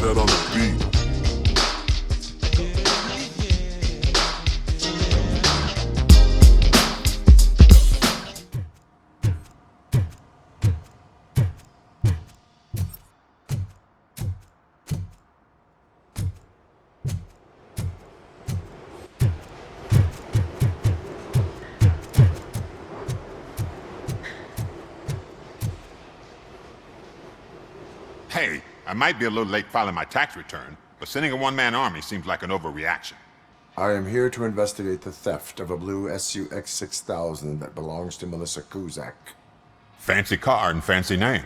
set on the beat. Hey, I might be a little late filing my tax return, but sending a one-man army seems like an overreaction. I am here to investigate the theft of a blue SUX 6000 that belongs to Melissa Kuzak. Fancy car and fancy name,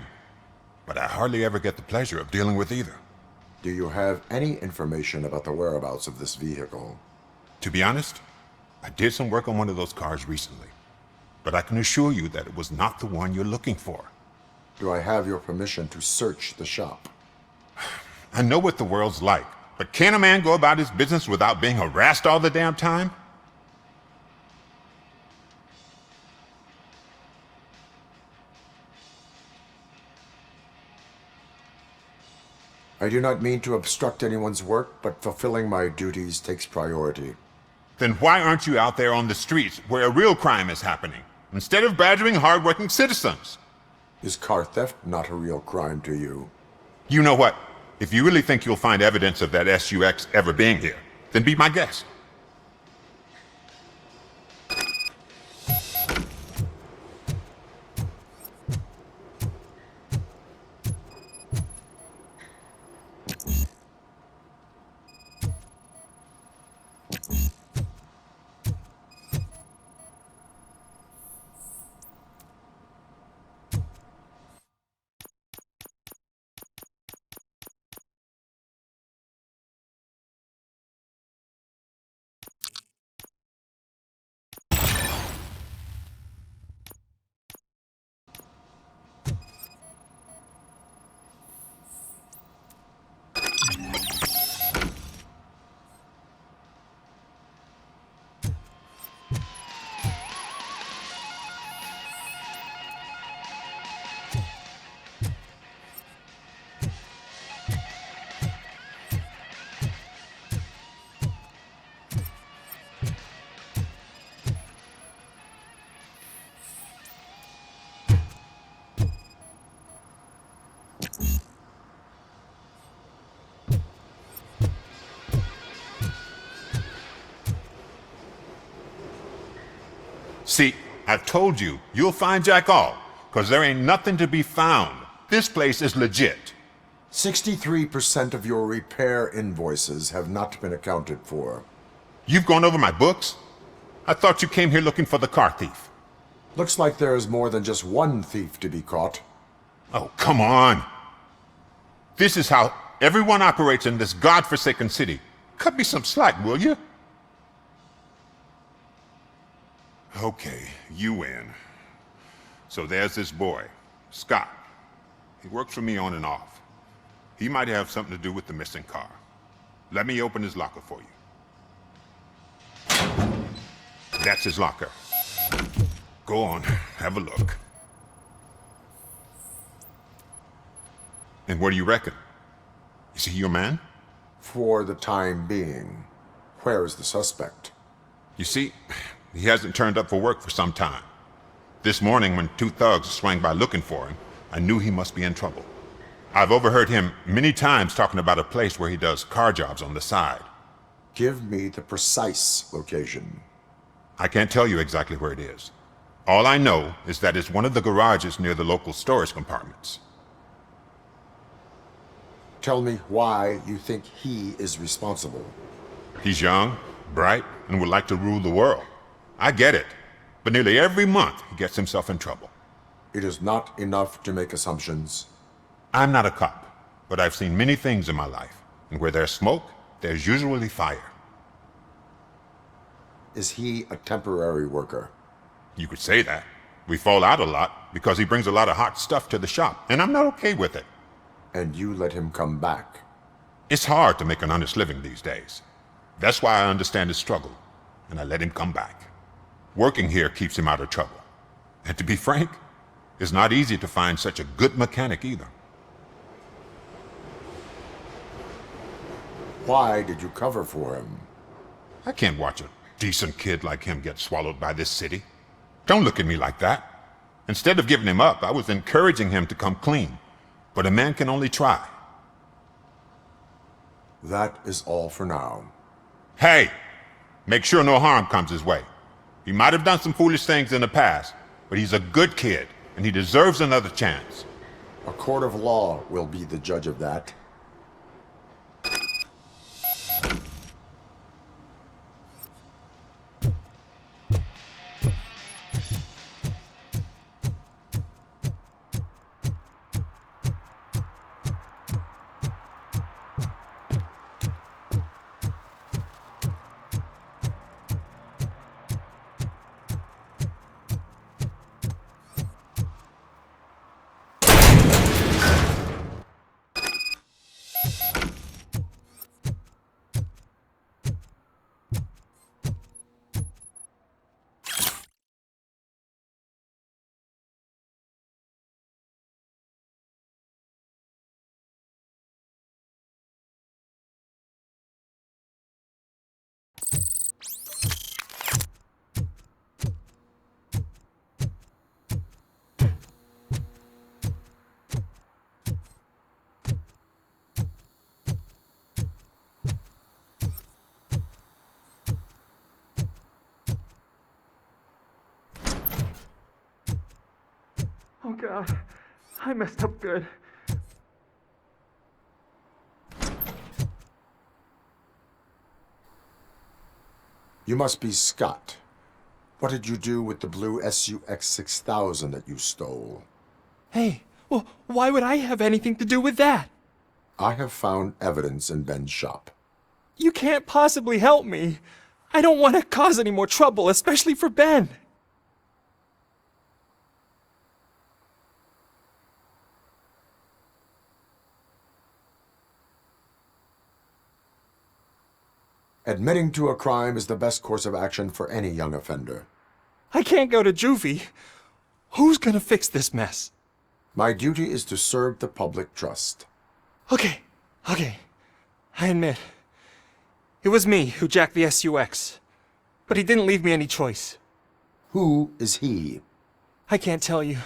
but I hardly ever get the pleasure of dealing with either. Do you have any information about the whereabouts of this vehicle? To be honest, I did some work on one of those cars recently, but I can assure you that it was not the one you're looking for. Do I have your permission to search the shop? I know what the world's like, but can a man go about his business without being harassed all the damn time? I do not mean to obstruct anyone's work, but fulfilling my duties takes priority. Then why aren't you out there on the streets where a real crime is happening, instead of badgering hard-working citizens? Is car theft not a real crime to you? You know what? If you really think you'll find evidence of that SUX ever being here, then be my guest. See, I've told you, you'll find Jack all, because there ain't nothing to be found. This place is legit. 63% of your repair invoices have not been accounted for. You've gone over my books? I thought you came here looking for the car thief. Looks like there is more than just one thief to be caught. Oh, come on. This is how everyone operates in this godforsaken city. Cut me some slack, will you? Okay, you win. So there's this boy, Scott. He works for me on and off. He might have something to do with the missing car. Let me open his locker for you. That's his locker. Go on, have a look. And what do you reckon? Is he your man? For the time being. Where is the suspect? You see, he hasn't turned up for work for some time. This morning, when two thugs swang by looking for him, I knew he must be in trouble. I've overheard him many times talking about a place where he does car jobs on the side. Give me the precise location. I can't tell you exactly where it is. All I know is that it's one of the garages near the local storage compartments. Tell me why you think he is responsible. He's young, bright, and would like to rule the world. I get it, but nearly every month he gets himself in trouble. It is not enough to make assumptions. I'm not a cop, but I've seen many things in my life, and where there's smoke, there's usually fire. Is he a temporary worker? You could say that. We fall out a lot because he brings a lot of hot stuff to the shop, and I'm not okay with it. And you let him come back? It's hard to make an honest living these days. That's why I understand his struggle, and I let him come back. Working here keeps him out of trouble. And to be frank, it's not easy to find such a good mechanic either. Why did you cover for him? I can't watch a decent kid like him get swallowed by this city. Don't look at me like that. Instead of giving him up, I was encouraging him to come clean. But a man can only try. That is all for now. Hey! Make sure no harm comes his way. He might have done some foolish things in the past, but he's a good kid, and he deserves another chance. A court of law will be the judge of that. Oh God, I messed up good. You must be Scott. What did you do with the blue SUX 6000 that you stole? Hey, well, why would I have anything to do with that? I have found evidence in Ben's shop. You can't possibly help me. I don't want to cause any more trouble, especially for Ben. Admitting to a crime is the best course of action for any young offender. I can't go to juvie. Who's gonna fix this mess? My duty is to serve the public trust. Okay. I admit. It was me who jacked the SUX. But he didn't leave me any choice. Who is he? I can't tell you.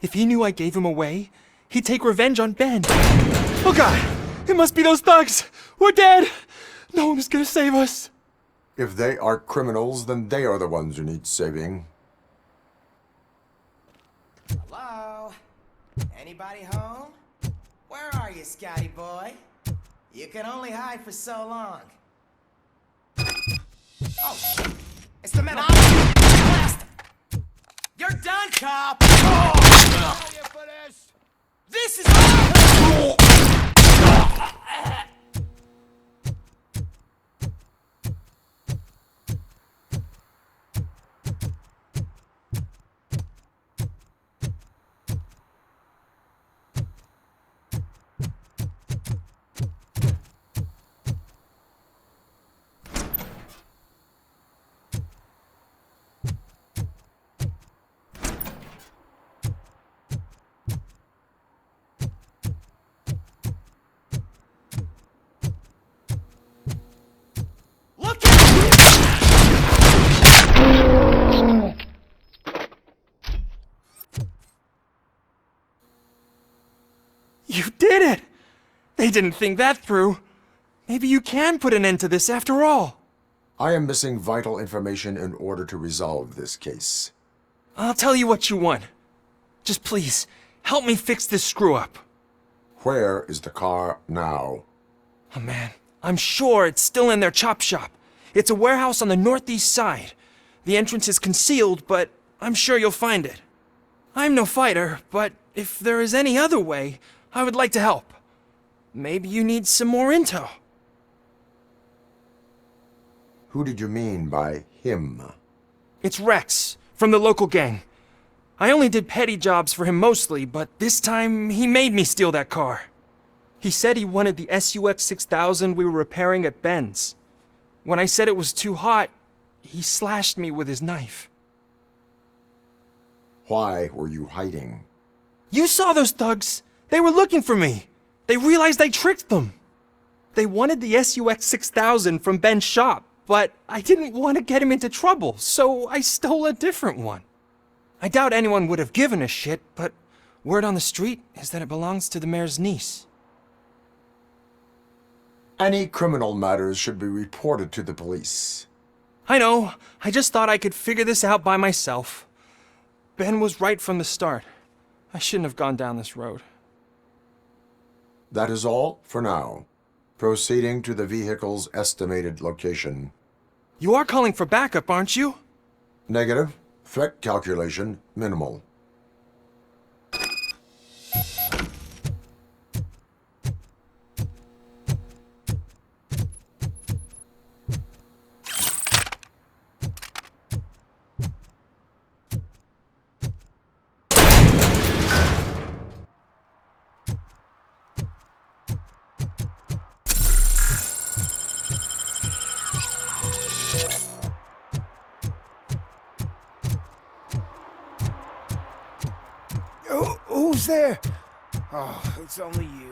If he knew I gave him away, he'd take revenge on Ben. Oh God! It must be those thugs! We're dead! No one is gonna save us! If they are criminals, then they are the ones who need saving. Hello? Anybody home? Where are you, Scotty boy? You can only hide for so long. Oh, shit. It's the metal. Blast! You're done, cop! Oh! This is... You did it! They didn't think that through. Maybe you can put an end to this after all. I am missing vital information in order to resolve this case. I'll tell you what you want. Just please, help me fix this screw-up. Where is the car now? Oh man, I'm sure it's still in their chop shop. It's a warehouse on the northeast side. The entrance is concealed, but I'm sure you'll find it. I'm no fighter, but if there is any other way, I would like to help. Maybe you need some more intel. Who did you mean by him? It's Rex, from the local gang. I only did petty jobs for him mostly, but this time he made me steal that car. He said he wanted the SUX 6000 we were repairing at Ben's. When I said it was too hot, he slashed me with his knife. Why were you hiding? You saw those thugs! They were looking for me! They realized I tricked them! They wanted the SUX 6000 from Ben's shop, but I didn't want to get him into trouble, so I stole a different one. I doubt anyone would have given a shit, but word on the street is that it belongs to the mayor's niece. Any criminal matters should be reported to the police. I know, I just thought I could figure this out by myself. Ben was right from the start. I shouldn't have gone down this road. That is all for now. Proceeding to the vehicle's estimated location. You are calling for backup, aren't you? Negative. Threat calculation minimal. Who's there? Oh, it's only you.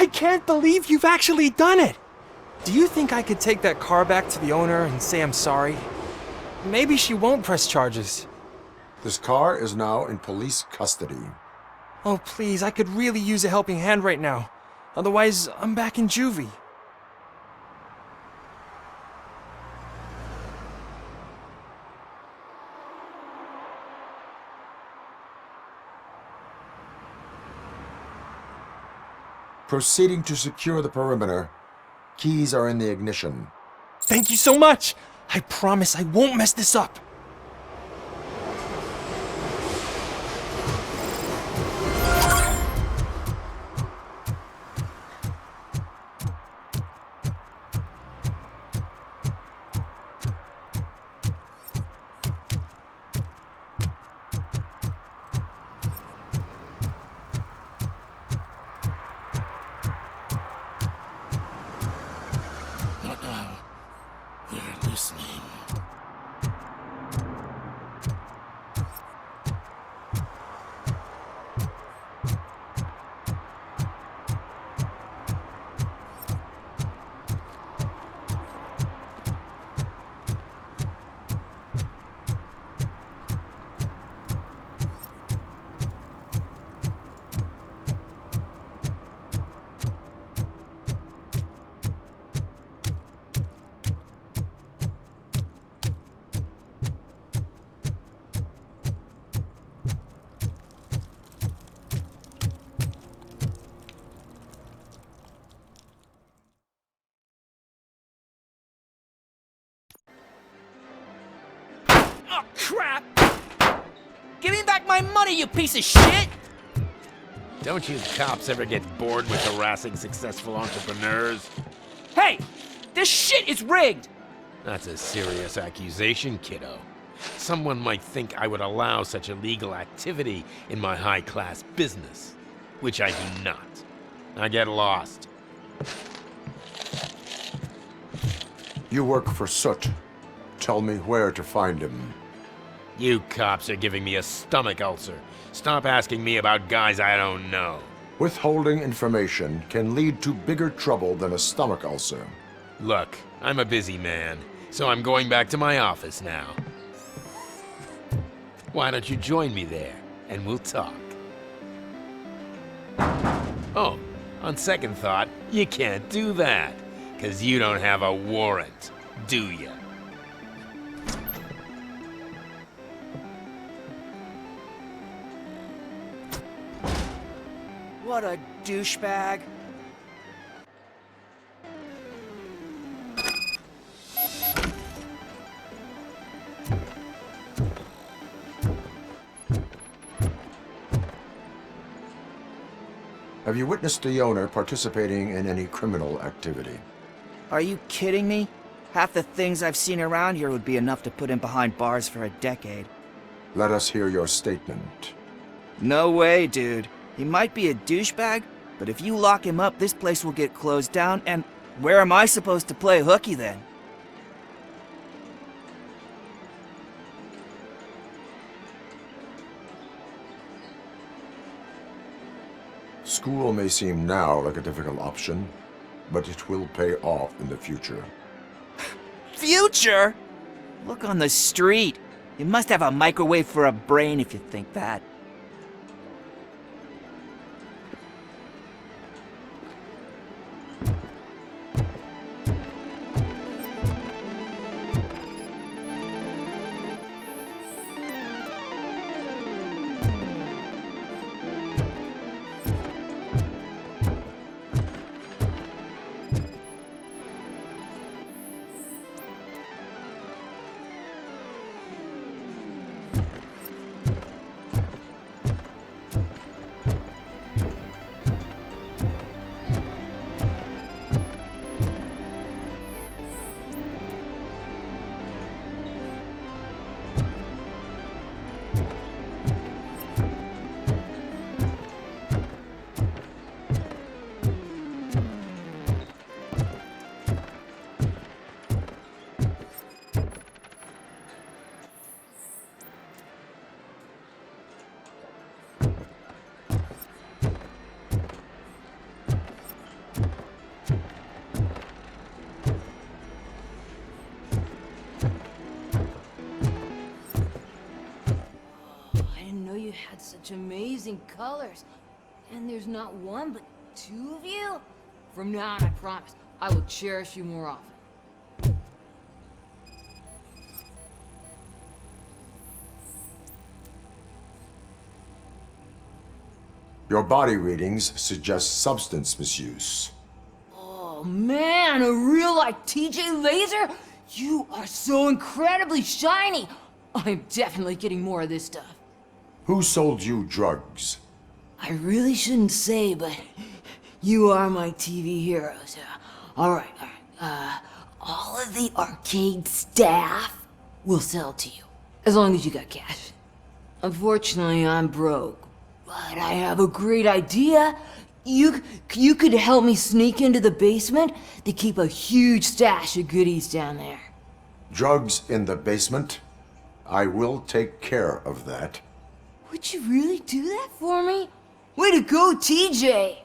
I can't believe you've actually done it! Do you think I could take that car back to the owner and say I'm sorry? Maybe she won't press charges. This car is now in police custody. Oh, please, I could really use a helping hand right now. Otherwise, I'm back in juvie. Proceeding to secure the perimeter. Keys are in the ignition. Thank you so much! I promise I won't mess this up. They're listening. Oh, crap! Give me back my money, you piece of shit! Don't you cops ever get bored with harassing successful entrepreneurs? Hey! This shit is rigged! That's a serious accusation, kiddo. Someone might think I would allow such illegal activity in my high-class business, which I do not. Now get lost. You work for Soot. Tell me where to find him. You cops are giving me a stomach ulcer. Stop asking me about guys I don't know. Withholding information can lead to bigger trouble than a stomach ulcer. Look, I'm a busy man, so I'm going back to my office now. Why don't you join me there, and we'll talk. Oh, on second thought, you can't do that, 'cause you don't have a warrant, do ya? What a douchebag. Have you witnessed the owner participating in any criminal activity? Are you kidding me? Half the things I've seen around here would be enough to put him behind bars for a decade. Let us hear your statement. No way, dude. He might be a douchebag, but if you lock him up, this place will get closed down, and where am I supposed to play hooky then? School may seem now like a difficult option, but it will pay off in the future. Future? Look on the street. You must have a microwave for a brain if you think that. got such amazing colors. And there's not one, but two of you? From now on, I promise, I will cherish you more often. Your body readings suggest substance misuse. Oh man, a real like TJ Laser? You are so incredibly shiny! I'm definitely getting more of this stuff. Who sold you drugs? I really shouldn't say, but you are my TV heroes. Alright. All of the arcade staff will sell to you, as long as you got cash. Unfortunately, I'm broke, but I have a great idea. You could help me sneak into the basement. They keep a huge stash of goodies down there. Drugs in the basement? I will take care of that. Would you really do that for me? Way to go, TJ!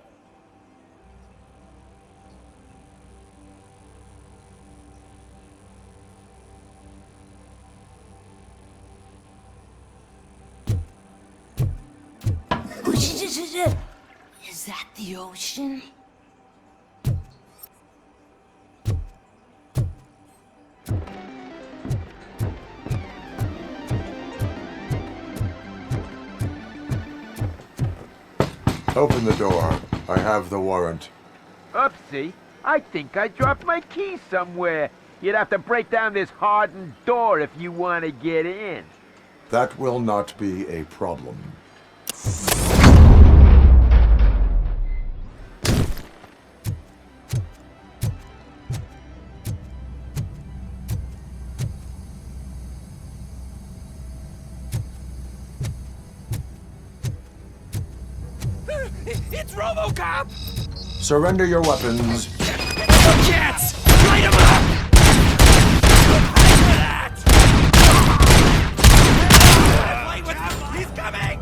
Is that the ocean? Open the door. I have the warrant. Oopsie. I think I dropped my keys somewhere. You'd have to break down this hardened door if you want to get in. That will not be a problem. It's Robocop! Surrender your weapons. Jets! Light 'em up! For that! Play with him! He's coming!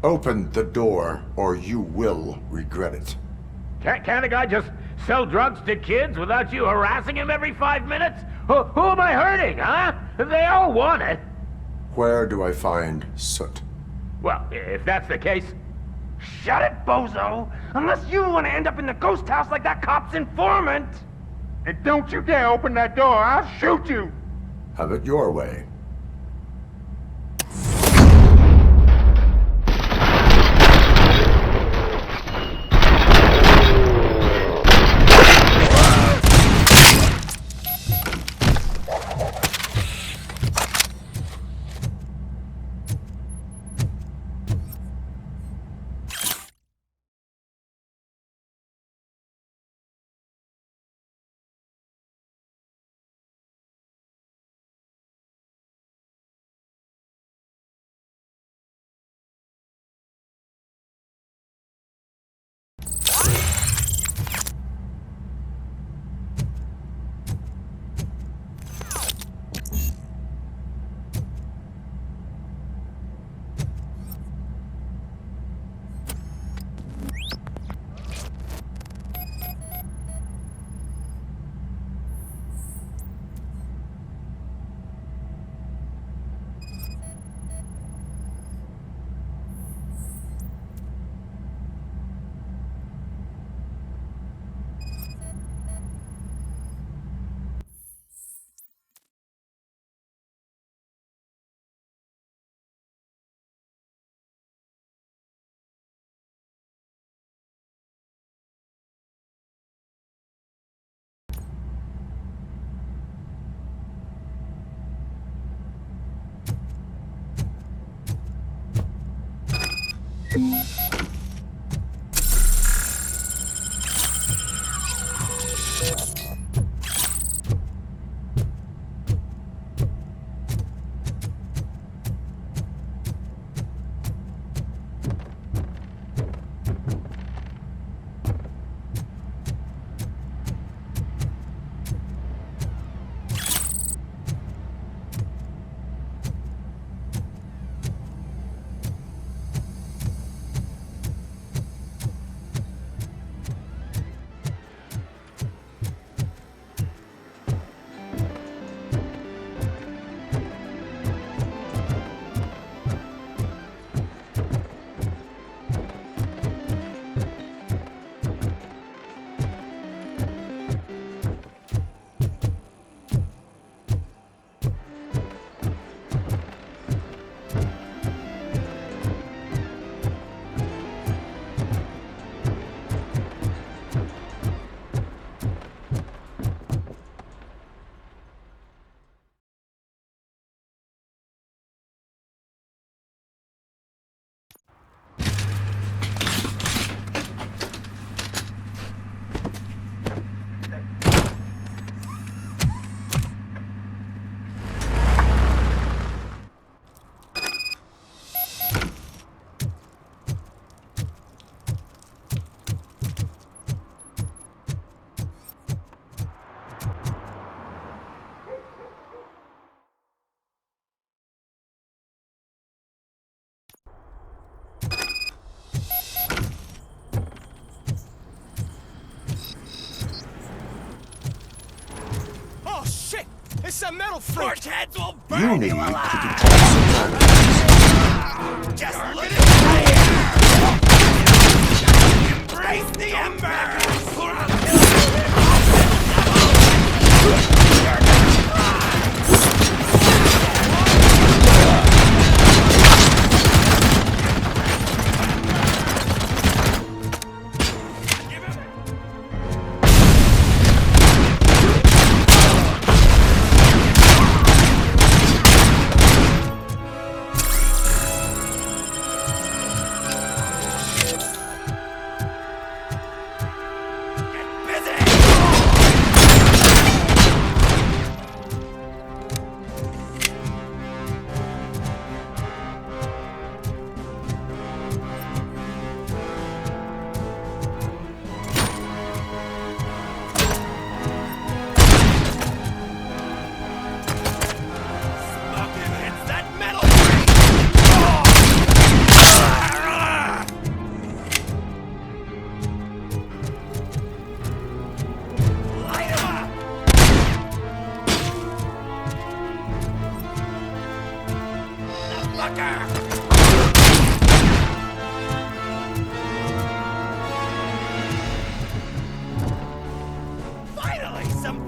Open the door, or you will regret it. Can't a guy just sell drugs to kids without you harassing him every 5 minutes? Who am I hurting, huh? They all want it. Where do I find Soot? Well, if that's the case, shut it, bozo! Unless you want to end up in the ghost house like that cop's informant! And don't you dare open that door, I'll shoot you! Have it your way. It's a metal freak! Torch heads will You burn need you to alive! detect some Just look at fire! Embrace the embers! Finally, some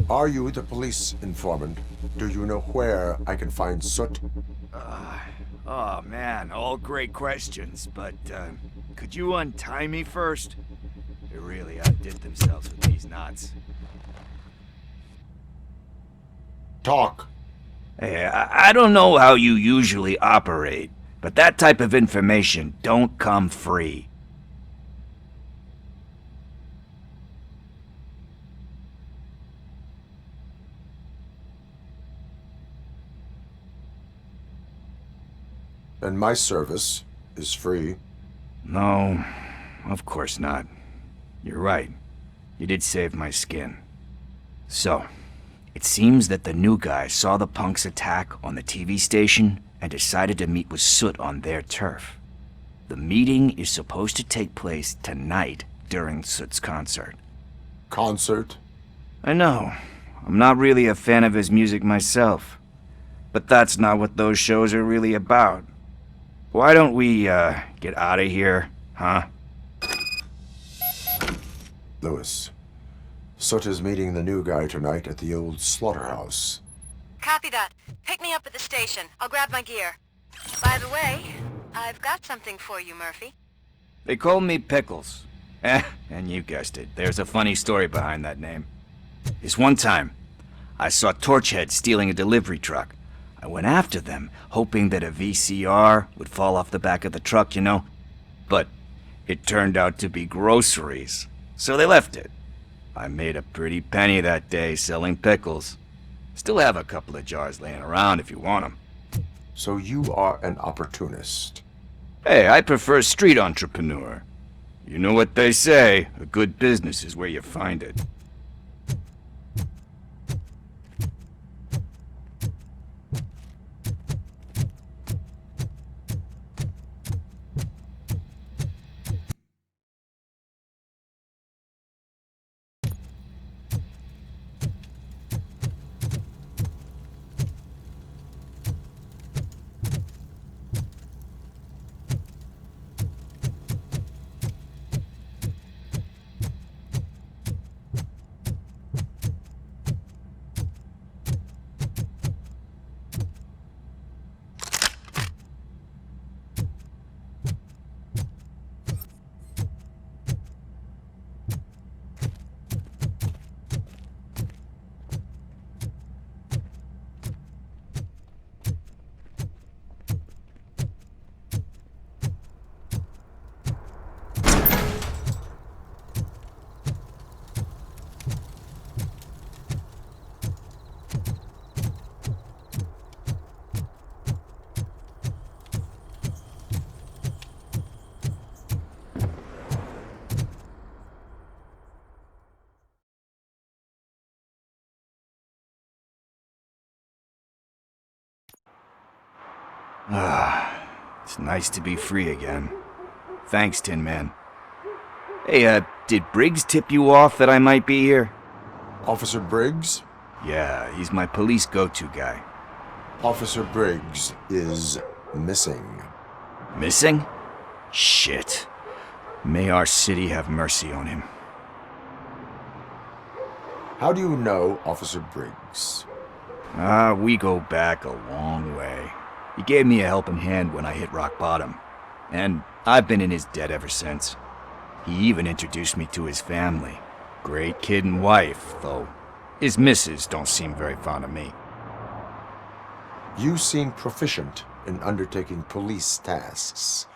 Are you the police informant? Do you know where I can find Soot? Oh man, all great questions, but could you untie me first? They really outdid themselves with these knots. Talk. Hey, I don't know how you usually operate, but that type of information don't come free. And my service is free. No, of course not. You're right. You did save my skin. So, it seems that the new guy saw the punk's attack on the TV station and decided to meet with Soot on their turf. The meeting is supposed to take place tonight during Soot's concert. Concert? I know. I'm not really a fan of his music myself. But that's not what those shows are really about. Why don't we, get out of here, huh? Lewis, Soot is meeting the new guy tonight at the old slaughterhouse. Copy that. Pick me up at the station. I'll grab my gear. By the way, I've got something for you, Murphy. They call me Pickles. And you guessed it, there's a funny story behind that name. This one time, I saw Torchhead stealing a delivery truck. I went after them, hoping that a VCR would fall off the back of the truck, you know? But it turned out to be groceries, so they left it. I made a pretty penny that day selling pickles. Still have a couple of jars laying around if you want them. So you are an opportunist. Hey, I prefer street entrepreneur. You know what they say, a good business is where you find it. It's nice to be free again. Thanks, Tin Man. Hey, did Briggs tip you off that I might be here? Officer Briggs? Yeah, he's my police go-to guy. Officer Briggs is missing. Missing? Shit. May our city have mercy on him. How do you know Officer Briggs? We go back a long way. He gave me a helping hand when I hit rock bottom, and I've been in his debt ever since. He even introduced me to his family. Great kid and wife, though his missus don't seem very fond of me. You seem proficient in undertaking police tasks.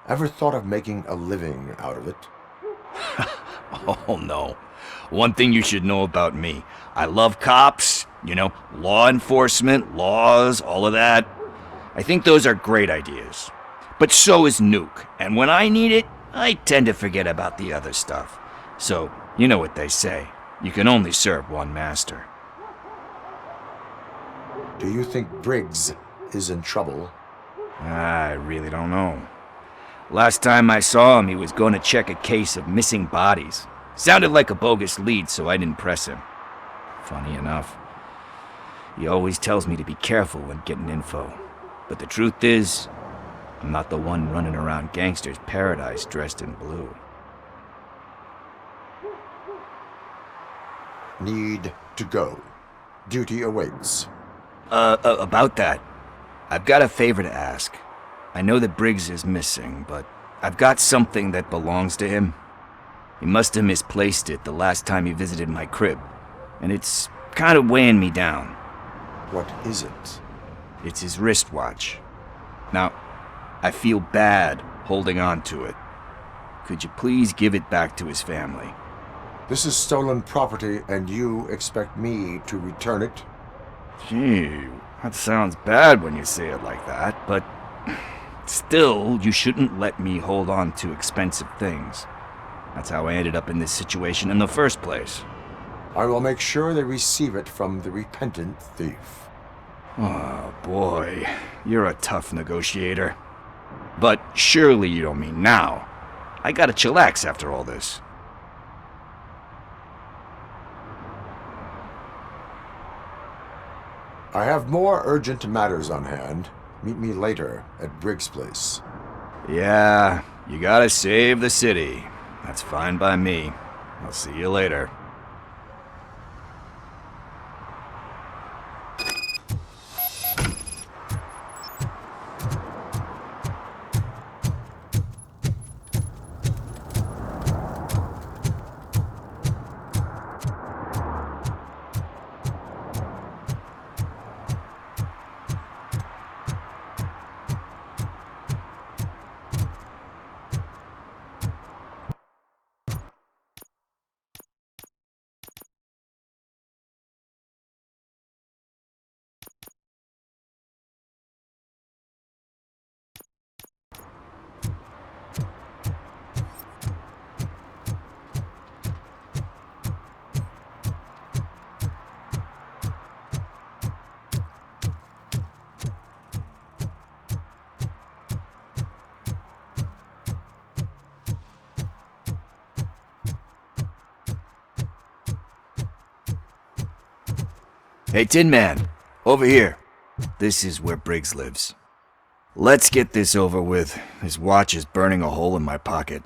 Ever thought of making a living out of it? Oh no. One thing you should know about me. I love cops, you know, law enforcement, laws, all of that. I think those are great ideas. But so is Nuke, and when I need it, I tend to forget about the other stuff. So, you know what they say. You can only serve one master. Do you think Briggs is in trouble? I really don't know. Last time I saw him, he was going to check a case of missing bodies. Sounded like a bogus lead, so I didn't press him. Funny enough. He always tells me to be careful when getting info. But the truth is, I'm not the one running around gangster's paradise dressed in blue. Need to go. Duty awaits. About that, I've got a favor to ask. I know that Briggs is missing, but I've got something that belongs to him. He must have misplaced it the last time he visited my crib, and it's kind of weighing me down. What is it? It's his wristwatch. Now, I feel bad holding on to it. Could you please give it back to his family? This is stolen property, and you expect me to return it? Gee, that sounds bad when you say it like that, but still, you shouldn't let me hold on to expensive things. That's how I ended up in this situation in the first place. I will make sure they receive it from the repentant thief. Oh boy, you're a tough negotiator. But surely you don't mean now. I gotta chillax after all this. I have more urgent matters on hand. Meet me later at Briggs' place. Yeah, you gotta save the city. That's fine by me. I'll see you later. Hey, Tin Man, over here. This is where Briggs lives. Let's get this over with. His watch is burning a hole in my pocket.